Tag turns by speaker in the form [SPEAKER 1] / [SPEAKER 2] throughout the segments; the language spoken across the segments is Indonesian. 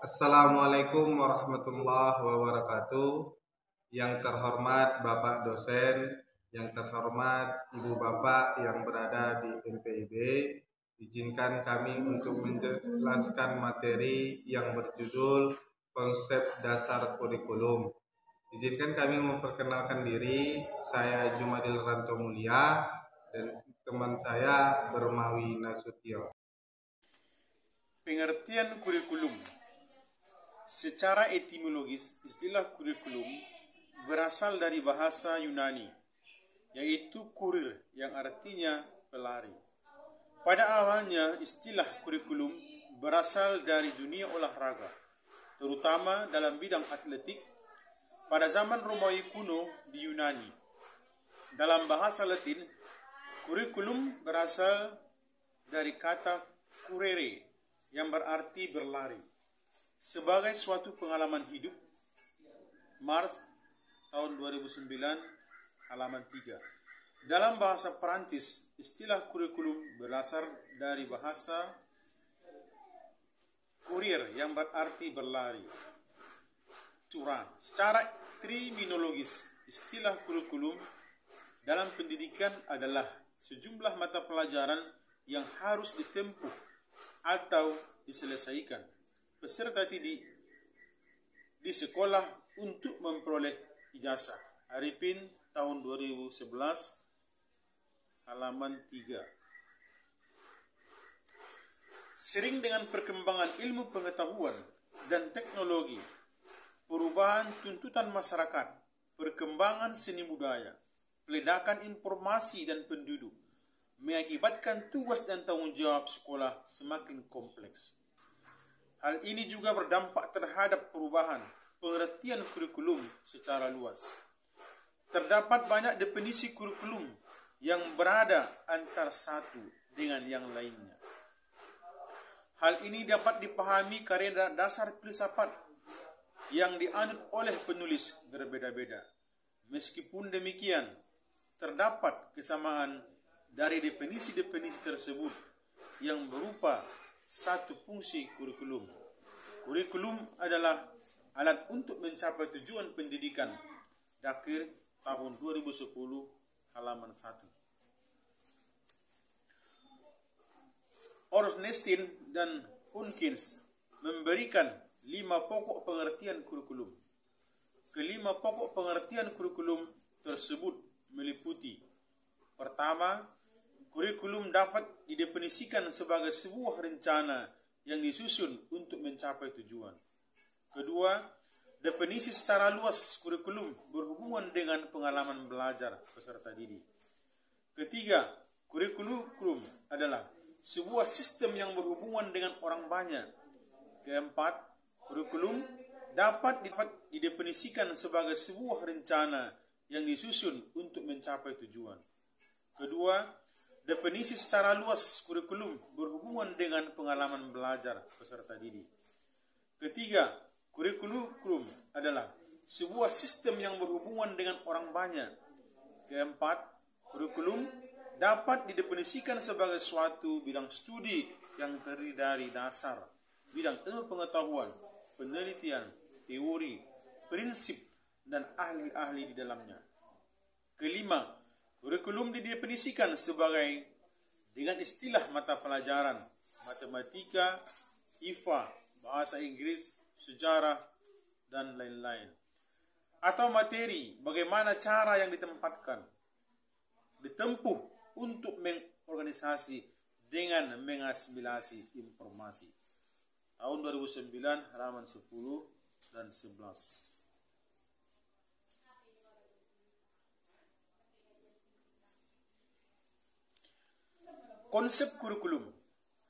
[SPEAKER 1] Assalamualaikum warahmatullahi wabarakatuh. Yang terhormat Bapak dosen, yang terhormat Ibu Bapak yang berada di MPIB, izinkan kami untuk menjelaskan materi yang berjudul konsep dasar kurikulum. Izinkan kami memperkenalkan diri, saya Jumadil Ranto Mulia dan teman saya Bermawi Nasution.
[SPEAKER 2] Pengertian kurikulum. Secara etimologis, istilah kurikulum berasal dari bahasa Yunani, yaitu kurir yang artinya pelari. Pada awalnya, istilah kurikulum berasal dari dunia olahraga, terutama dalam bidang atletik pada zaman Romawi kuno di Yunani. Dalam bahasa Latin, kurikulum berasal dari kata curere yang berarti berlari. Sebagai suatu pengalaman hidup, Mars tahun 2009 halaman 3. Dalam bahasa Perancis, istilah kurikulum berasal dari bahasa kurir yang berarti berlari. Turan. Secara terminologis, istilah kurikulum dalam pendidikan adalah sejumlah mata pelajaran yang harus ditempuh atau diselesaikan peserta didik di sekolah untuk memperoleh ijazah. Arifin tahun 2011 halaman 3. Sering dengan perkembangan ilmu pengetahuan dan teknologi, perubahan tuntutan masyarakat, perkembangan seni budaya, peledakan informasi dan penduduk mengakibatkan tugas dan tanggung jawab sekolah semakin kompleks. Hal ini juga berdampak terhadap perubahan pengertian kurikulum secara luas. Terdapat banyak definisi kurikulum yang berada antara satu dengan yang lainnya. Hal ini dapat dipahami karena dasar filsafat yang dianut oleh penulis berbeda-beda. Meskipun demikian, terdapat kesamaan dari definisi-definisi tersebut yang berupa satu fungsi kurikulum. Kurikulum adalah alat untuk mencapai tujuan pendidikan. Dakir tahun 2010 halaman 1. Ornstein dan Hunkins memberikan 5 pokok pengertian kurikulum. Kelima pokok pengertian kurikulum tersebut meliputi: pertama, kurikulum dapat didefinisikan sebagai sebuah rencana yang disusun untuk mencapai tujuan. Kedua, definisi secara luas kurikulum berhubungan dengan pengalaman belajar peserta didik. Ketiga, kurikulum adalah sebuah sistem yang berhubungan dengan orang banyak. Keempat, kurikulum dapat didefinisikan sebagai sebuah rencana yang disusun untuk mencapai tujuan. Kedua, definisi secara luas kurikulum berhubungan dengan pengalaman belajar peserta didik. Ketiga, kurikulum adalah sebuah sistem yang berhubungan dengan orang banyak. Keempat, kurikulum dapat didefinisikan sebagai suatu bidang studi yang terdiri dari dasar, bidang ilmu pengetahuan, penelitian, teori, prinsip, dan ahli-ahli di dalamnya. Kelima, kurikulum didefinisikan sebagai dengan istilah mata pelajaran matematika, IPA, bahasa Inggris, sejarah, dan lain-lain. Atau materi bagaimana cara yang ditempuh untuk mengorganisasi dengan mengasimilasi informasi. Tahun 2009 halaman 10 dan 11. Konsep kurikulum.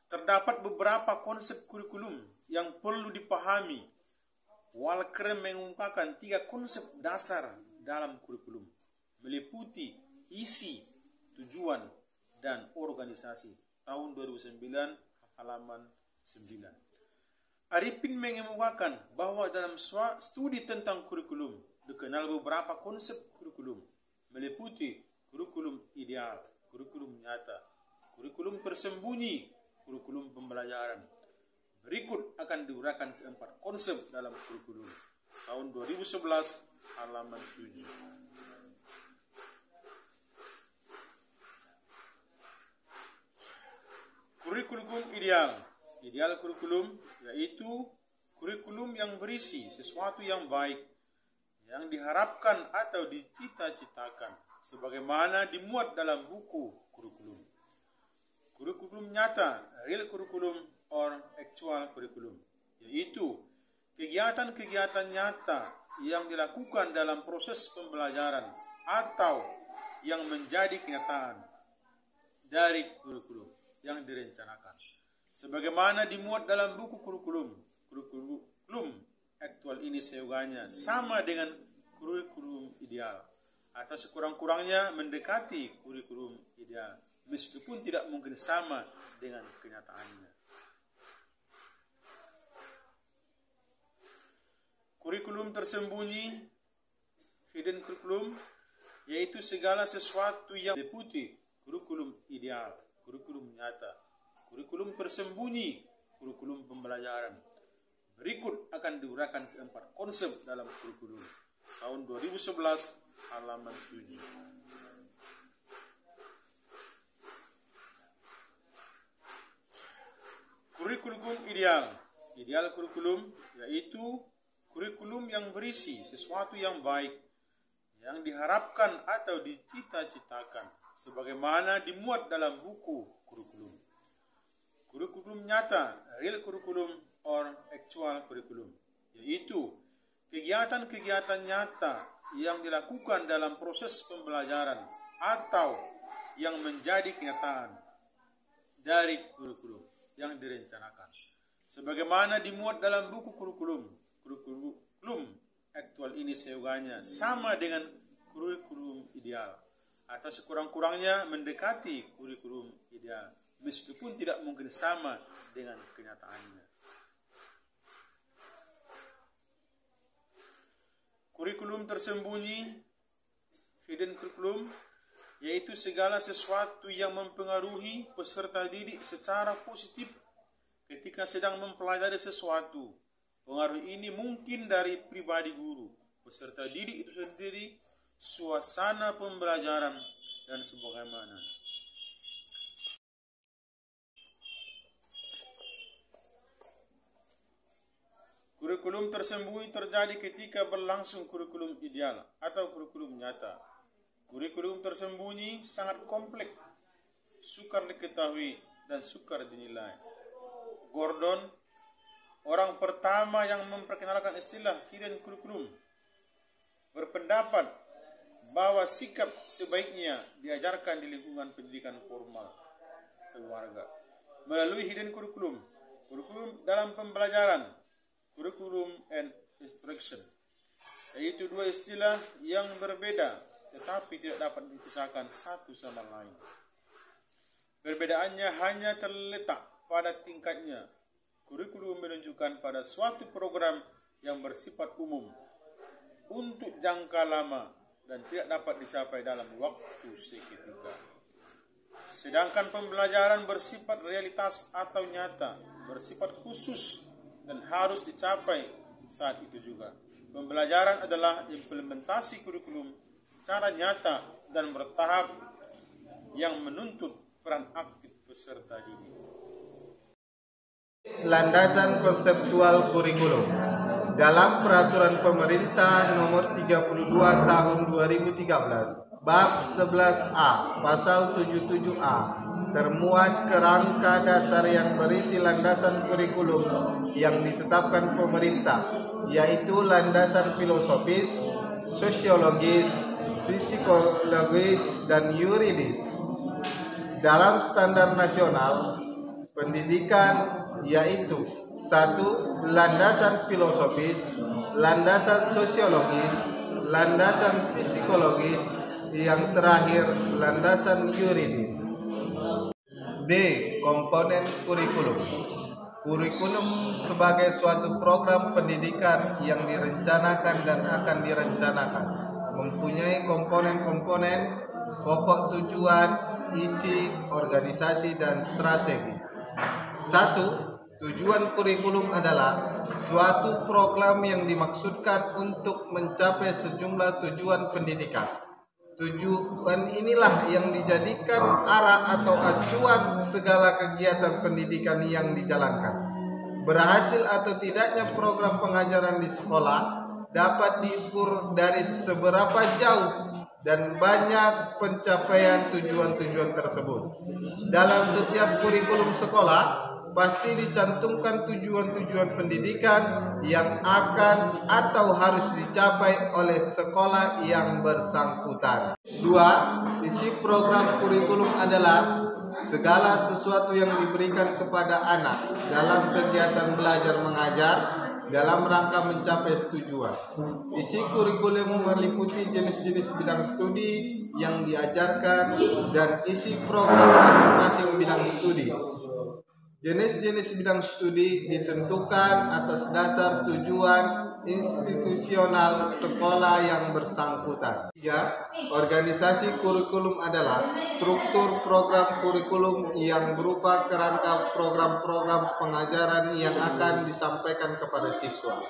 [SPEAKER 2] Terdapat beberapa konsep kurikulum yang perlu dipahami. Walker mengungkapkan 3 konsep dasar dalam kurikulum, meliputi isi, tujuan, dan organisasi. Tahun 2009 halaman 9. Arifin mengungkapkan bahwa dalam studi tentang kurikulum dikenal beberapa konsep kurikulum, meliputi kurikulum ideal, kurikulum nyata, kurikulum tersembunyi, kurikulum pembelajaran, Berikut akan diuraikan keempat konsep dalam kurikulum tahun 2011 halaman 7. Kurikulum ideal. Ideal kurikulum yaitu kurikulum yang berisi sesuatu yang baik, yang diharapkan atau dicita-citakan, sebagaimana dimuat dalam buku kurikulum. Kurikulum nyata, real kurikulum or actual kurikulum, yaitu kegiatan-kegiatan nyata yang dilakukan dalam proses pembelajaran atau yang menjadi kenyataan dari kurikulum yang direncanakan, sebagaimana dimuat dalam buku kurikulum. Kurikulum aktual ini seyogianya sama dengan kurikulum ideal atau sekurang-kurangnya mendekati kurikulum ideal, meskipun tidak mungkin sama dengan kenyataannya. Kurikulum tersembunyi, hidden kurikulum, yaitu segala sesuatu yang meliputi kurikulum ideal, kurikulum nyata, kurikulum tersembunyi, kurikulum pembelajaran. Berikut akan diuraikan keempat konsep dalam kurikulum tahun 2011 halaman 7. Kurikulum ideal. Ideal kurikulum yaitu kurikulum yang berisi sesuatu yang baik, yang diharapkan atau dicita-citakan, sebagaimana dimuat dalam buku kurikulum. Kurikulum nyata, real kurikulum or actual kurikulum, yaitu kegiatan-kegiatan nyata yang dilakukan dalam proses pembelajaran atau yang menjadi kenyataan dari kurikulum yang direncanakan, sebagaimana dimuat dalam buku kurikulum. Kurikulum aktual ini seyogianya sama dengan kurikulum ideal atau sekurang-kurangnya mendekati kurikulum ideal, meskipun tidak mungkin sama dengan kenyataannya. Kurikulum tersembunyi, hidden kurikulum, yaitu segala sesuatu yang mempengaruhi peserta didik secara positif ketika sedang mempelajari sesuatu. Pengaruh ini mungkin dari pribadi guru, peserta didik itu sendiri, suasana pembelajaran, dan sebagaimana. Kurikulum tersembunyi terjadi ketika berlangsung kurikulum ideal atau kurikulum nyata. Kurikulum tersembunyi sangat kompleks, sukar diketahui, dan sukar dinilai. Gordon, orang pertama yang memperkenalkan istilah hidden kurikulum, berpendapat bahwa sikap sebaiknya diajarkan di lingkungan pendidikan formal keluarga melalui hidden kurikulum, kurikulum dalam pembelajaran, kurikulum and instruction, yaitu dua istilah yang berbeda tetapi tidak dapat dipisahkan satu sama lain. Perbedaannya hanya terletak pada tingkatnya. Kurikulum menunjukkan pada suatu program yang bersifat umum untuk jangka lama dan tidak dapat dicapai dalam waktu seketika. Sedangkan pembelajaran bersifat realitas atau nyata, bersifat khusus dan harus dicapai saat itu juga. Pembelajaran adalah implementasi kurikulum secara nyata dan bertahap yang menuntut peran aktif peserta didik.
[SPEAKER 1] Landasan konseptual kurikulum. Dalam Peraturan Pemerintah Nomor 32 Tahun 2013, Bab 11A, Pasal 77A, termuat kerangka dasar yang berisi landasan kurikulum yang ditetapkan pemerintah, yaitu landasan filosofis, sosiologis, psikologis, dan yuridis. Dalam standar nasional pendidikan, yaitu 1. Landasan filosofis, landasan sosiologis, landasan psikologis, yang terakhir landasan yuridis. D. Komponen kurikulum. Kurikulum sebagai suatu program pendidikan yang direncanakan dan akan direncanakan, mempunyai komponen-komponen, pokok tujuan, isi, organisasi, dan strategi. 1. Tujuan kurikulum adalah suatu program yang dimaksudkan untuk mencapai sejumlah tujuan pendidikan. Tujuan inilah yang dijadikan arah atau acuan segala kegiatan pendidikan yang dijalankan. Berhasil atau tidaknya program pengajaran di sekolah dapat diukur dari seberapa jauh dan banyak pencapaian tujuan-tujuan tersebut. Dalam setiap kurikulum sekolah pasti dicantumkan tujuan-tujuan pendidikan yang akan atau harus dicapai oleh sekolah yang bersangkutan. 2. Isi program kurikulum adalah segala sesuatu yang diberikan kepada anak dalam kegiatan belajar mengajar dalam rangka mencapai tujuan. Isi kurikulum meliputi jenis-jenis bidang studi yang diajarkan dan isi program masing-masing bidang studi. Jenis-jenis bidang studi ditentukan atas dasar tujuan institusional sekolah yang bersangkutan. 3. Organisasi kurikulum adalah struktur program kurikulum yang berupa kerangka program-program pengajaran yang akan disampaikan kepada siswa.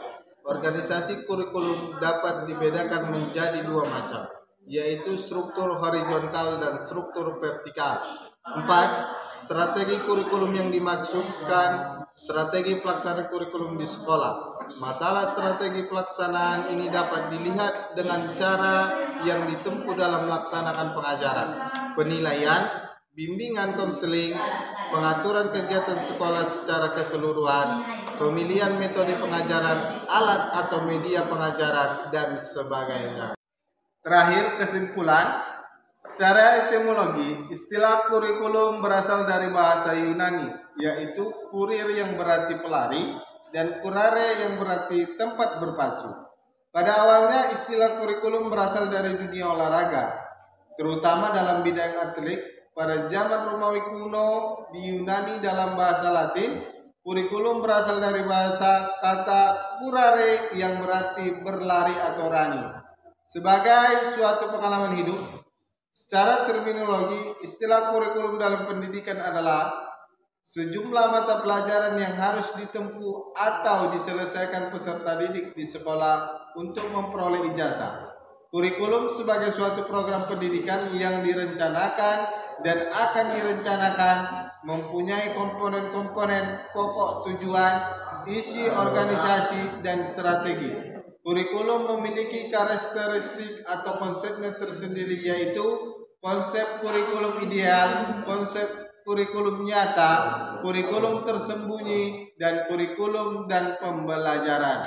[SPEAKER 1] Organisasi kurikulum dapat dibedakan menjadi dua macam, yaitu struktur horizontal dan struktur vertikal. 4. Strategi kurikulum yang dimaksudkan strategi pelaksanaan kurikulum di sekolah. Masalah strategi pelaksanaan ini dapat dilihat dengan cara yang ditempuh dalam melaksanakan pengajaran, penilaian, bimbingan konseling, pengaturan kegiatan sekolah secara keseluruhan, pemilihan metode pengajaran, alat atau media pengajaran, dan sebagainya. Terakhir, kesimpulan. Secara etimologi, istilah kurikulum berasal dari bahasa Yunani, yaitu kurir yang berarti pelari dan kurare yang berarti tempat berpacu. Pada awalnya istilah kurikulum berasal dari dunia olahraga, terutama dalam bidang atletik. Pada zaman Romawi kuno di Yunani dalam bahasa Latin, kurikulum berasal dari bahasa kata kurare yang berarti berlari atau running. Sebagai suatu pengalaman hidup, secara terminologi, istilah kurikulum dalam pendidikan adalah sejumlah mata pelajaran yang harus ditempuh atau diselesaikan peserta didik di sekolah untuk memperoleh ijazah. Kurikulum sebagai suatu program pendidikan yang direncanakan dan akan direncanakan mempunyai komponen-komponen pokok tujuan, isi organisasi, dan strategi. Kurikulum memiliki karakteristik atau konsepnya tersendiri, yaitu konsep kurikulum ideal, konsep kurikulum nyata, kurikulum tersembunyi, dan kurikulum dan pembelajaran.